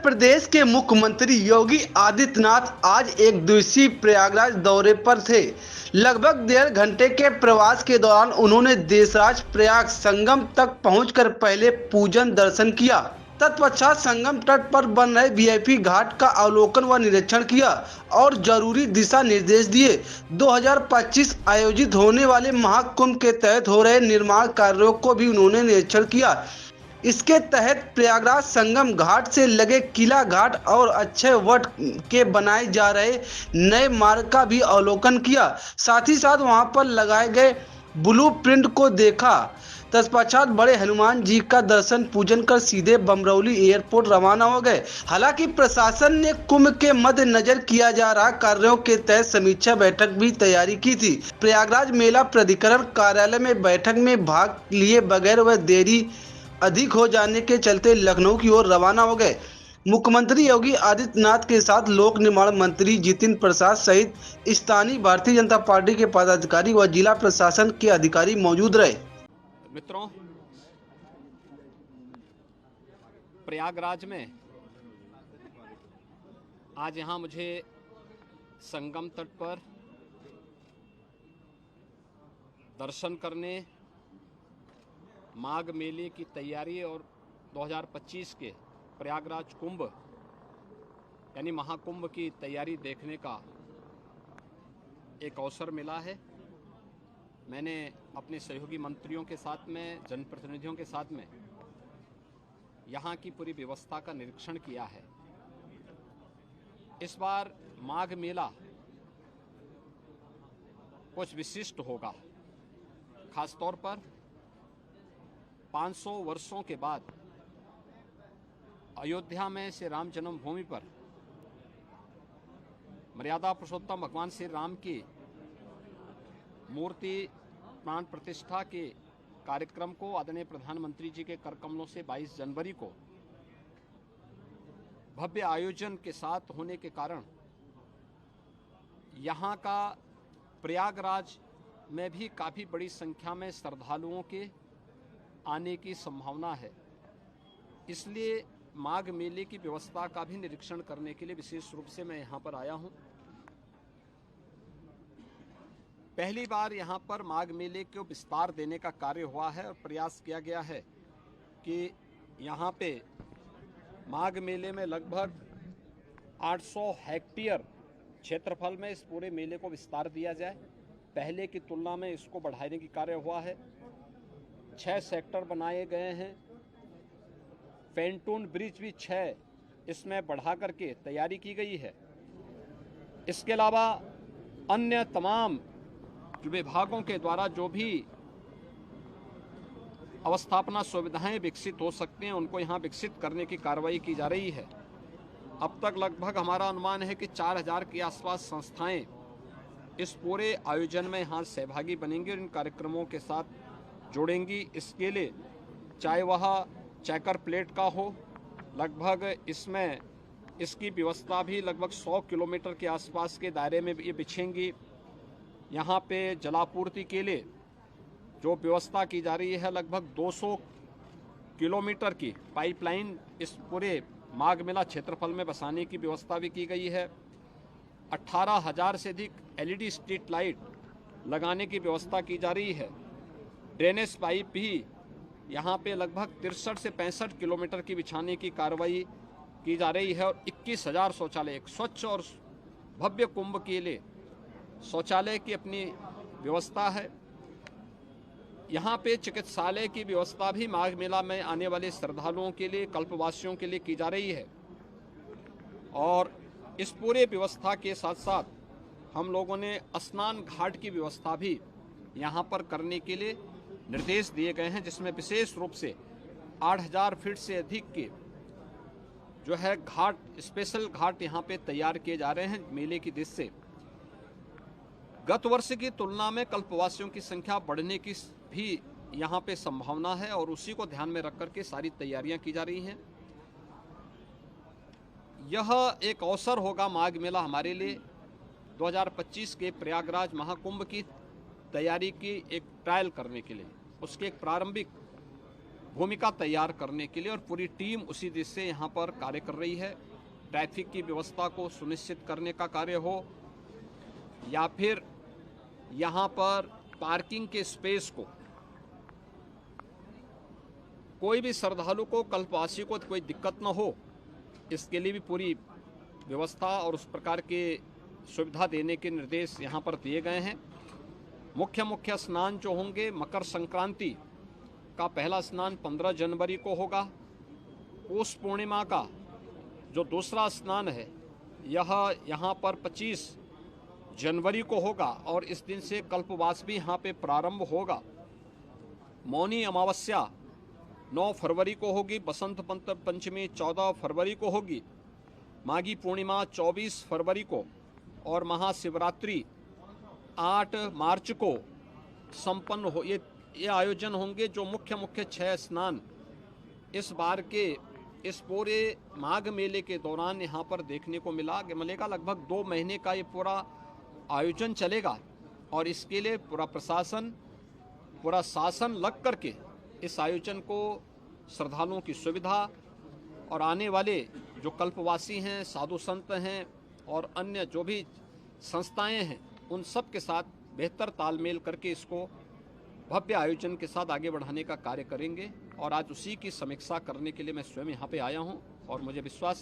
प्रदेश के मुख्यमंत्री योगी आदित्यनाथ आज एक दिवसीय प्रयागराज दौरे पर थे। लगभग 1.5 घंटे के प्रवास के दौरान उन्होंने देशराज प्रयाग संगम तक पहुंचकर पहले पूजन दर्शन किया। तत्पश्चात संगम तट पर बन रहे वीआईपी घाट का अवलोकन व निरीक्षण किया और जरूरी दिशा निर्देश दिए। 2025 आयोजित होने वाले महाकुंभ के तहत हो रहे निर्माण कार्यों को भी उन्होंने निरीक्षण किया। इसके तहत प्रयागराज संगम घाट से लगे किला घाट और अक्षय वट के बनाए जा रहे नए मार्ग का भी अवलोकन किया। साथ ही साथ वहां पर लगाए गए ब्लूप्रिंट को देखा। तत्पश्चात बड़े हनुमान जी का दर्शन पूजन कर सीधे बमरौली एयरपोर्ट रवाना हो गए। हालांकि प्रशासन ने कुंभ के मद्देनजर किया जा रहा कार्यों के तहत समीक्षा बैठक भी तैयारी की थी। प्रयागराज मेला प्राधिकरण कार्यालय में बैठक में भाग लिए बगैर व देरी अधिक हो जाने के चलते लखनऊ की ओर रवाना हो गए। मुख्यमंत्री योगी आदित्यनाथ के साथ लोक निर्माण मंत्री जितिन प्रसाद सहित स्थानीय भारतीय जनता पार्टी के पदाधिकारी व जिला प्रशासन के अधिकारी मौजूद रहे। मित्रों, प्रयागराज में आज यहाँ मुझे संगम तट पर दर्शन करने, माघ मेले की तैयारी और 2025 के प्रयागराज कुंभ यानी महाकुंभ की तैयारी देखने का एक अवसर मिला है। मैंने अपने सहयोगी मंत्रियों के साथ में, जनप्रतिनिधियों के साथ में यहाँ की पूरी व्यवस्था का निरीक्षण किया है। इस बार माघ मेला कुछ विशिष्ट होगा। खासतौर पर 500 वर्षों के बाद अयोध्या में श्री राम जन्मभूमि पर मर्यादा पुरुषोत्तम भगवान श्री राम की मूर्ति प्राण प्रतिष्ठा के कार्यक्रम को आदरणीय प्रधानमंत्री जी के कर कमलों से 22 जनवरी को भव्य आयोजन के साथ होने के कारण यहाँ का प्रयागराज में भी काफ़ी बड़ी संख्या में श्रद्धालुओं के आने की संभावना है। इसलिए माघ मेले की व्यवस्था का भी निरीक्षण करने के लिए विशेष रूप से मैं यहाँ पर आया हूँ। पहली बार यहाँ पर माघ मेले को विस्तार देने का कार्य हुआ है और प्रयास किया गया है कि यहाँ पे माघ मेले में लगभग 800 हेक्टेयर क्षेत्रफल में इस पूरे मेले को विस्तार दिया जाए। पहले की तुलना में इसको बढ़ाने की कार्य हुआ है। 6 सेक्टर बनाए गए हैं। पेंटून ब्रिज भी 6 इसमें बढ़ा करके तैयारी की गई है। इसके अलावा अन्य तमाम विभागों के द्वारा जो भी अवस्थापना सुविधाएं विकसित हो सकती हैं उनको यहाँ विकसित करने की कार्रवाई की जा रही है। अब तक लगभग हमारा अनुमान है कि 4000 के आसपास संस्थाएं इस पूरे आयोजन में यहाँ सहभागी बनेंगी और इन कार्यक्रमों के साथ जोड़ेंगी। इसके लिए चाहे वह चेकर प्लेट का हो, लगभग इसमें इसकी व्यवस्था भी लगभग 100 किलोमीटर के आसपास के दायरे में ये बिछेंगी। यहाँ पे जलापूर्ति के लिए जो व्यवस्था की जा रही है लगभग 200 किलोमीटर की पाइपलाइन इस पूरे माघ मेला क्षेत्रफल में बसाने की व्यवस्था भी की गई है। 18,000 से अधिक LED स्ट्रीट लाइट लगाने की व्यवस्था की जा रही है। ड्रेनेज पाइप भी यहाँ पे लगभग 63 से 65 किलोमीटर की बिछाने की कार्रवाई की जा रही है और 21,000 शौचालय, एक स्वच्छ और भव्य कुंभ के लिए शौचालय की अपनी व्यवस्था है। यहाँ पे चिकित्सालय की व्यवस्था भी माघ मेला में आने वाले श्रद्धालुओं के लिए, कल्पवासियों के लिए की जा रही है। और इस पूरे व्यवस्था के साथ साथ हम लोगों ने स्नान घाट की व्यवस्था भी यहाँ पर करने के लिए निर्देश दिए गए हैं, जिसमें विशेष रूप से 8000 फीट से अधिक के जो है घाट, स्पेशल घाट यहाँ पे तैयार किए जा रहे हैं मेले की दृष्टि से। गत वर्ष की तुलना में कल्पवासियों की संख्या बढ़ने की भी यहाँ पे संभावना है और उसी को ध्यान में रख करके सारी तैयारियां की जा रही हैं। यह एक अवसर होगा माघ मेला हमारे लिए 2025 के प्रयागराज महाकुंभ की तैयारी की एक ट्रायल करने के लिए, उसके एक प्रारंभिक भूमिका तैयार करने के लिए, और पूरी टीम उसी दिशा से यहाँ पर कार्य कर रही है। ट्रैफिक की व्यवस्था को सुनिश्चित करने का कार्य हो या फिर यहाँ पर पार्किंग के स्पेस को, कोई भी श्रद्धालु को, कल्पवासी को कोई दिक्कत न हो, इसके लिए भी पूरी व्यवस्था और उस प्रकार के सुविधा देने के निर्देश यहाँ पर दिए गए हैं। मुख्य स्नान जो होंगे, मकर संक्रांति का पहला स्नान 15 जनवरी को होगा। पौष पूर्णिमा का जो दूसरा स्नान है यह यहाँ पर 25 जनवरी को होगा और इस दिन से कल्पवास भी यहाँ पे प्रारंभ होगा। मौनी अमावस्या 9 फरवरी को होगी। बसंत पंचमी 14 फरवरी को होगी। माघी पूर्णिमा 24 फरवरी को और महाशिवरात्रि 8 मार्च को संपन्न हो। ये आयोजन होंगे जो मुख्य 6 स्नान इस बार के इस पूरे माघ मेले के दौरान यहाँ पर देखने को मिलेगा। लगभग 2 महीने का ये पूरा आयोजन चलेगा और इसके लिए पूरा प्रशासन, पूरा शासन लग करके इस आयोजन को श्रद्धालुओं की सुविधा और आने वाले जो कल्पवासी हैं, साधु संत हैं और अन्य जो भी संस्थाएं हैं, उन सब के साथ बेहतर तालमेल करके इसको भव्य आयोजन के साथ आगे बढ़ाने का कार्य करेंगे। और आज उसी की समीक्षा करने के लिए मैं स्वयं यहाँ पे आया हूँ और मुझे विश्वास है